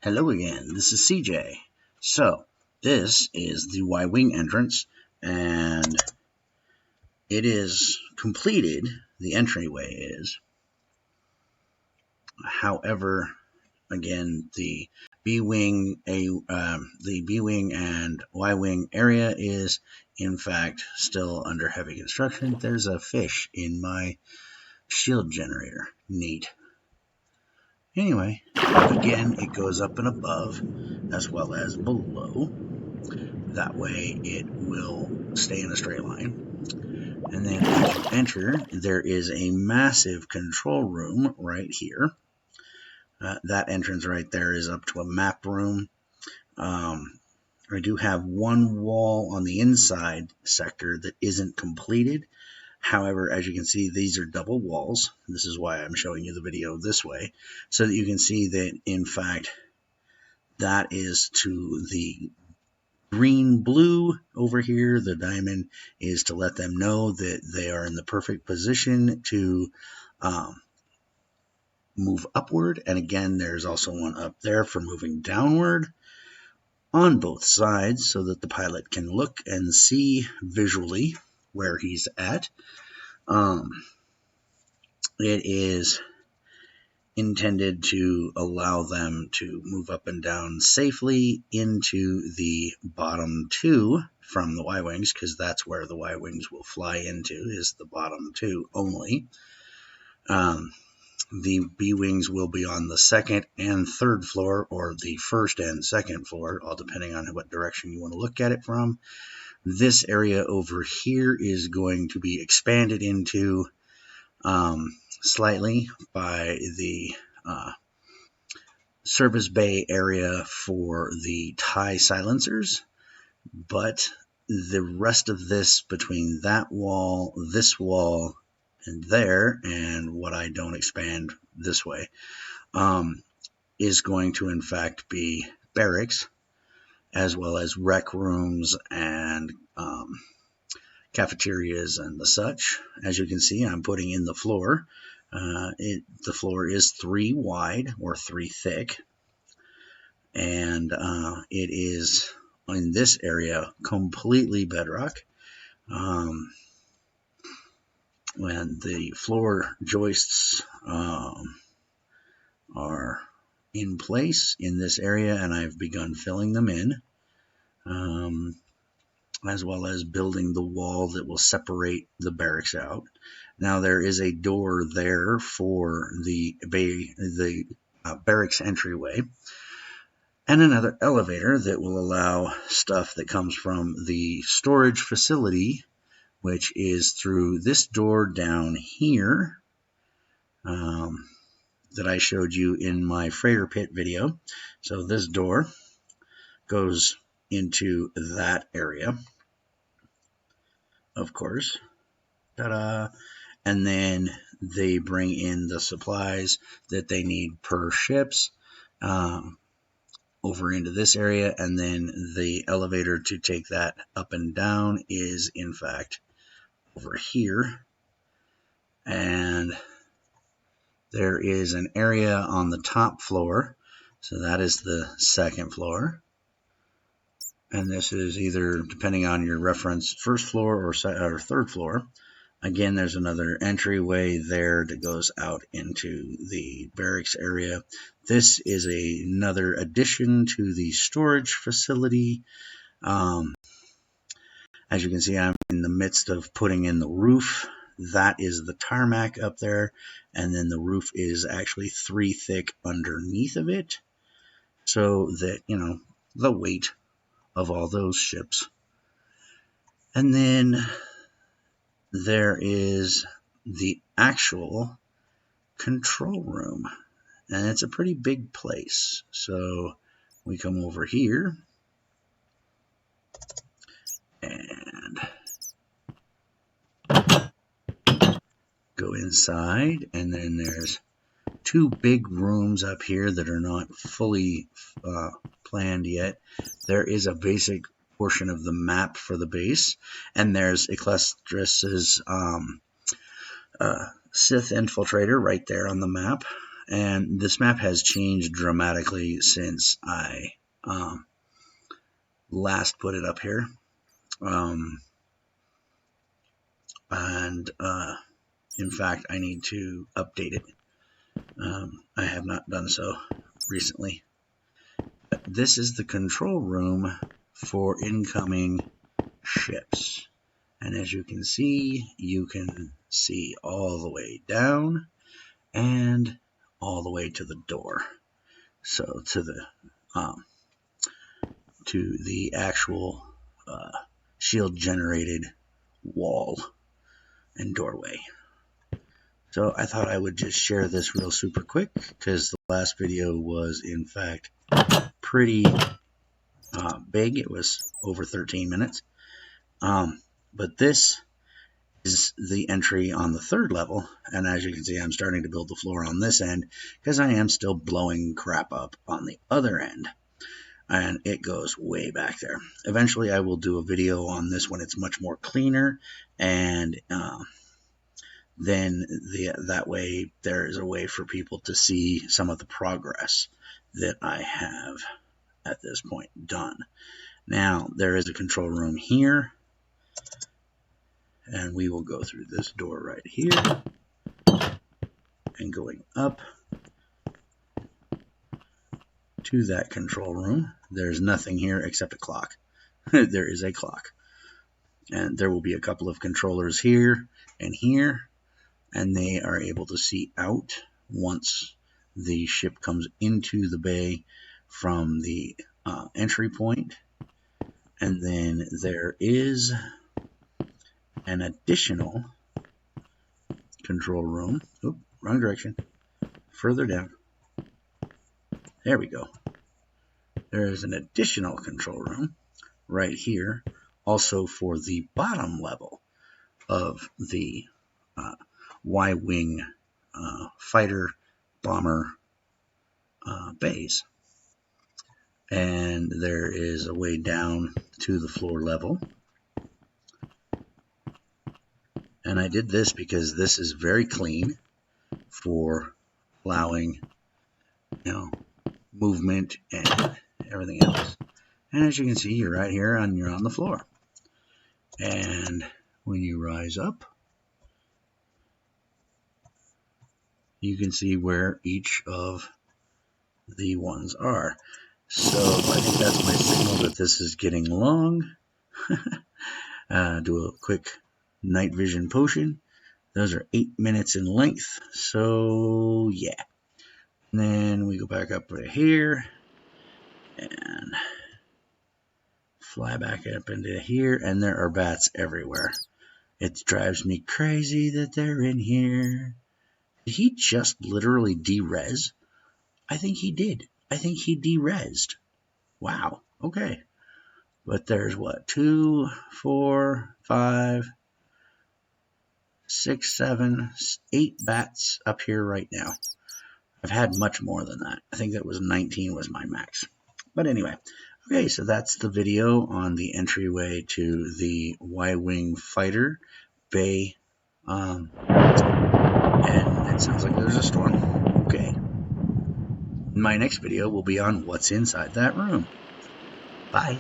Hello again, this is CJ. So, this is the Y-Wing entrance, and it is completed, the entryway is. However, again, the B-Wing and Y-Wing area is, in fact, still under heavy construction. There's a fish in my shield generator. Neat. Anyway, again, it goes up and above, as well as below. That way it will stay in a straight line. And then as you enter, there is a massive control room right here. That entrance right there is up to a map room. I do have one wall on the inside sector that isn't completed. However, as you can see, these are double walls. This is why I'm showing you the video this way, so that you can see that, in fact, that is to the green-blue over here. The diamond is to let them know that they are in the perfect position to move upward. And again, there's also one up there for moving downward on both sides so that the pilot can look and see visually where he's at. It is intended to allow them to move up and down safely into the bottom two from the Y-Wings, because that's where the Y-Wings will fly into, is the bottom two only. The B-Wings will be on the second and third floor, or the first and second floor, all depending on what direction you want to look at it from. This area over here is going to be expanded into slightly by the service bay area for the TIE silencers, but the rest of this between that wall, this wall, and there, and what I don't expand this way, is going to in fact be barracks, as well as rec rooms and cafeterias and the such. As you can see, I'm putting in the floor. The floor is 3 wide or 3 thick, and it is in this area completely bedrock. When the floor joists are in place in this area, and I've begun filling them in, as well as building the wall that will separate the barracks out. Now there is a door there for the barracks entryway, and another elevator that will allow stuff that comes from the storage facility, which is through this door down here that I showed you in my freighter pit video. So this door goes into that area, of course. Ta-da! And then they bring in the supplies that they need per ships over into this area, and then the elevator to take that up and down is in fact over here. And there is an area on the top floor, so that is the second floor. And this is either, depending on your reference, first floor or third floor. Again, there's another entryway there that goes out into the barracks area. This is another addition to the storage facility. As you can see, I'm in the midst of putting in the roof. That is the tarmac up there, and then the roof is actually 3 thick underneath of it, so that, you know, the weight of all those ships. And then there is the actual control room, and it's a pretty big place. So we come over here and go inside, and then there's 2 big rooms up here that are not fully planned yet. There is a basic portion of the map for the base, and there's Ecclestis's Sith infiltrator right there on the map. And this map has changed dramatically since I last put it up here. In fact, I need to update it. I have not done so recently. But this is the control room for incoming ships. And as you can see all the way down and all the way to the door. So to the actual shield generated wall and doorway. So I thought I would just share this real super quick because the last video was in fact pretty big. It was over 13 minutes. But this is the entry on the third level, and as you can see, I'm starting to build the floor on this end because I am still blowing crap up on the other end, and it goes way back there. Eventually I will do a video on this when it's much more cleaner, and then that way there is a way for people to see some of the progress that I have at this point done. Now there is a control room here, and we will go through this door right here and going up to that control room. There's nothing here except a clock. There is a clock, and there will be a couple of controllers here and here, and they are able to see out once the ship comes into the bay from the entry point. And then there is an additional control room. Oop, wrong direction. Further down. There we go. There is an additional control room right here, also for the bottom level of the Y-wing fighter bomber bays. And there is a way down to the floor level. And I did this because this is very clean for allowing, movement and everything else. And as you can see, you're right here and you're on the floor. And when you rise up, you can see where each of the ones are. So I think that's my signal that this is getting long. Do a quick night vision potion. Those are 8 minutes in length. So yeah. And then we go back up right here and fly back up into here, and there are bats everywhere. It drives me crazy that they're in here. Did he just literally de-res? I think he did. I think he de-resed. Wow. Okay. But there's what? 2, 4, 5, 6, 7, 8 bats up here right now. I've had much more than that. I think that was 19 was my max. But anyway. Okay, so that's the video on the entryway to the Y-wing fighter bay. And it sounds like there's a storm. Okay. My next video will be on what's inside that room. Bye.